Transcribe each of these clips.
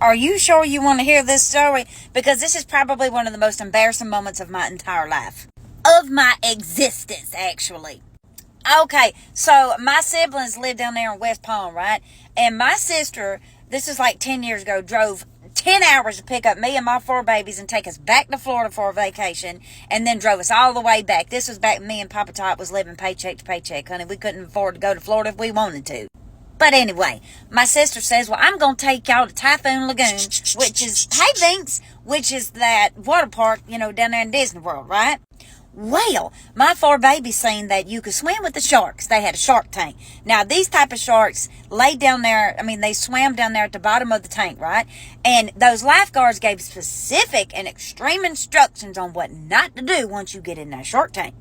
Are you sure you want to hear this story? Because this is probably one of the most embarrassing moments of my entire life. Of my existence, actually. Okay, so my siblings live down there in West Palm, right? And my sister, this is like 10 years ago, drove 10 hours to pick up me and my 4 babies and take us back to Florida for a vacation, and then drove us all the way back. This was back when me and Papa Top was living paycheck to paycheck, honey. We couldn't afford to go to Florida if we wanted to. But anyway, my sister says, well, I'm going to take y'all to Typhoon Lagoon, which is, hey, Vince, which is that water park, down there in Disney World, right? Well, my 4 babies seen that you could swim with the sharks. They had a shark tank. Now, these type of sharks lay down there. They swam down there at the bottom of the tank, right? And those lifeguards gave specific and extreme instructions on what not to do once you get in that shark tank.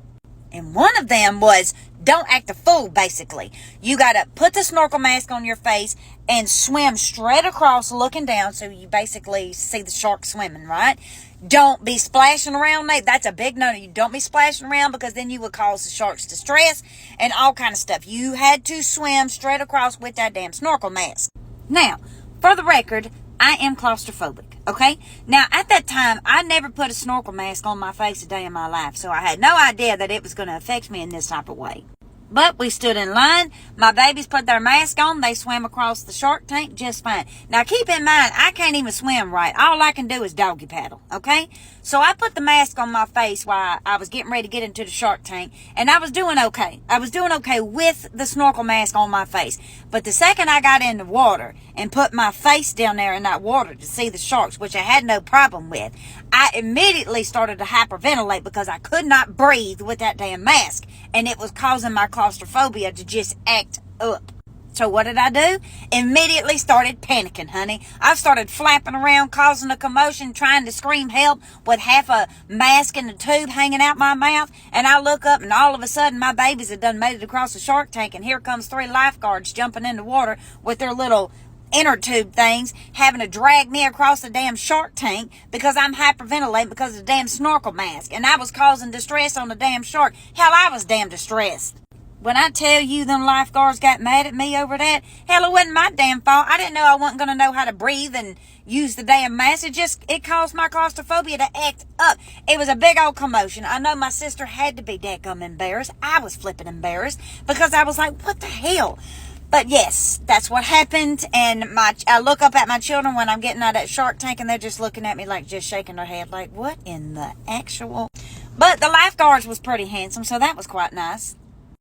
And one of them was, don't act a fool, basically. You got to put the snorkel mask on your face and swim straight across looking down so you basically see the shark swimming, right? Don't be splashing around. That's a big no. You don't be splashing around because then you would cause the sharks distress and all kind of stuff. You had to swim straight across with that damn snorkel mask. Now, for the record, I am claustrophobic, okay? Now, at that time, I never put a snorkel mask on my face a day in my life, so I had no idea that it was going to affect me in this type of way. But we stood in line. My babies put their mask on. They swam across the shark tank just fine. Now, keep in mind, I can't even swim right. All I can do is doggy paddle, okay? So I put the mask on my face while I was getting ready to get into the shark tank, and I was doing okay. I was doing okay with the snorkel mask on my face. But the second I got in the water and put my face down there in that water to see the sharks, which I had no problem with, I immediately started to hyperventilate because I could not breathe with that damn mask, and it was causing my claustrophobia to just act up. So what did I do? Immediately started panicking, honey. I started flapping around, causing a commotion, trying to scream help with half a mask and a tube hanging out my mouth. And I look up, and all of a sudden, my babies had done made it across the shark tank, and here comes 3 lifeguards jumping in the water with their little inner tube things, having to drag me across the damn shark tank because I'm hyperventilating because of the damn snorkel mask. And I was causing distress on the damn shark. Hell, I was damn distressed. When I tell you them lifeguards got mad at me over that, hell, it wasn't my damn fault. I didn't know I wasn't going to know how to breathe and use the damn mask. It caused my claustrophobia to act up. It was a big old commotion. I know my sister had to be dadgum embarrassed. I was flipping embarrassed because I was like, what the hell? But yes, that's what happened. And I look up at my children when I'm getting out of that shark tank, and they're just looking at me like, just shaking their head like, what in the actual? But the lifeguards was pretty handsome, so that was quite nice.